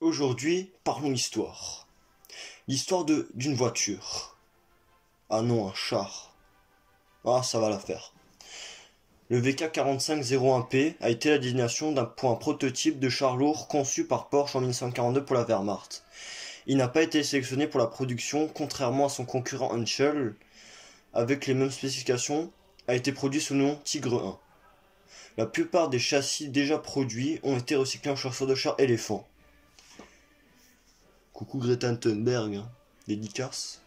Aujourd'hui, parlons histoire. L'histoire d'une voiture. Ah non, un char. Ah, ça va la faire. Le VK4501P a été la désignation pour un prototype de char lourd conçu par Porsche en 1942 pour la Wehrmacht. Il n'a pas été sélectionné pour la production, contrairement à son concurrent Henschel, avec les mêmes spécifications, a été produit sous le nom Tigre 1. La plupart des châssis déjà produits ont été recyclés en chaussures de char éléphant. Coucou Greta Thunberg, hein. Dédicace.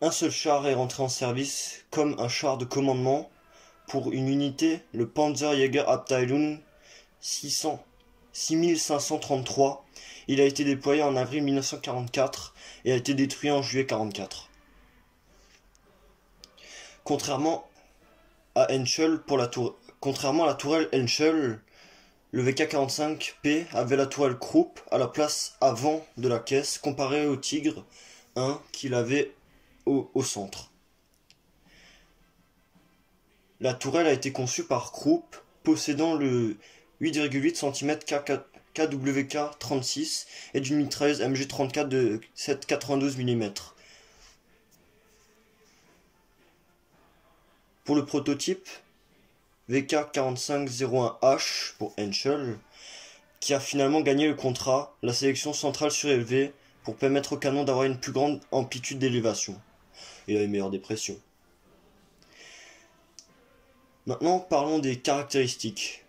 Un seul char est rentré en service comme un char de commandement pour une unité, le Panzerjägerabteilung 6533. Il a été déployé en avril 1944 et a été détruit en juillet 1944. Contrairement à la tourelle Henschel, le VK45P avait la tourelle Krupp à la place avant de la caisse, comparé au Tigre 1 qu'il avait au centre. La tourelle a été conçue par Krupp, possédant le 8,8 cm KWK-36 et d'une mitrailleuse MG34 de 7,92 mm. Pour le prototype VK4501H pour Henschel, qui a finalement gagné le contrat, la sélection centrale surélevée pour permettre au canon d'avoir une plus grande amplitude d'élévation et une meilleure dépression. Maintenant, parlons des caractéristiques.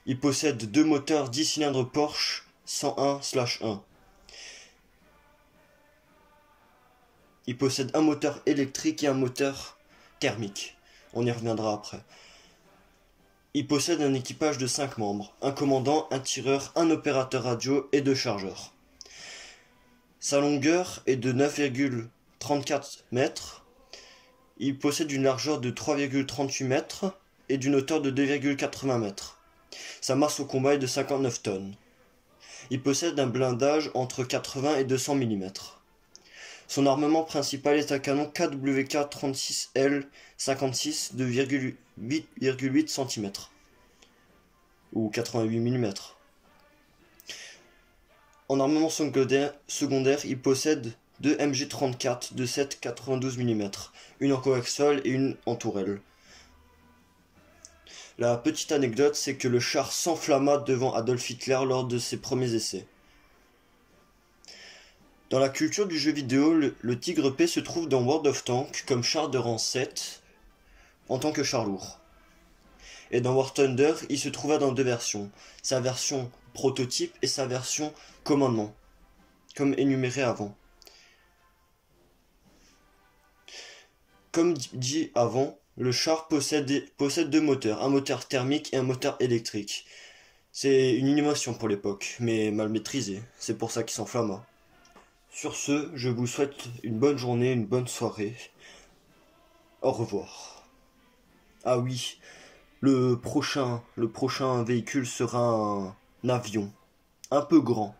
Il possède deux moteurs 10 cylindres Porsche 101/1. Il possède un moteur électrique et un moteur thermique. On y reviendra après. Il possède un équipage de 5 membres, un commandant, un tireur, un opérateur radio et 2 chargeurs. Sa longueur est de 9,34 mètres. Il possède une largeur de 3,38 mètres et d'une hauteur de 2,80 mètres. Sa masse au combat est de 59 tonnes. Il possède un blindage entre 80 et 200 mm. Son armement principal est un canon KWK-36L56 de 8,8 cm ou 88 mm. En armement secondaire, il possède deux MG34 de 7,92 mm, une en coaxial et une en tourelle. La petite anecdote, c'est que le char s'enflamma devant Adolf Hitler lors de ses premiers essais. Dans la culture du jeu vidéo, le Tigre P se trouve dans World of Tanks comme char de rang 7 en tant que char lourd. Et dans War Thunder, il se trouva dans deux versions, sa version prototype et sa version commandement, comme énuméré avant. Comme dit avant, le char possède deux moteurs, un moteur thermique et un moteur électrique. C'est une innovation pour l'époque, mais mal maîtrisée, c'est pour ça qu'il s'enflamma. Sur ce, je vous souhaite une bonne journée, une bonne soirée. Au revoir. Ah oui, le prochain véhicule sera un avion, un peu grand.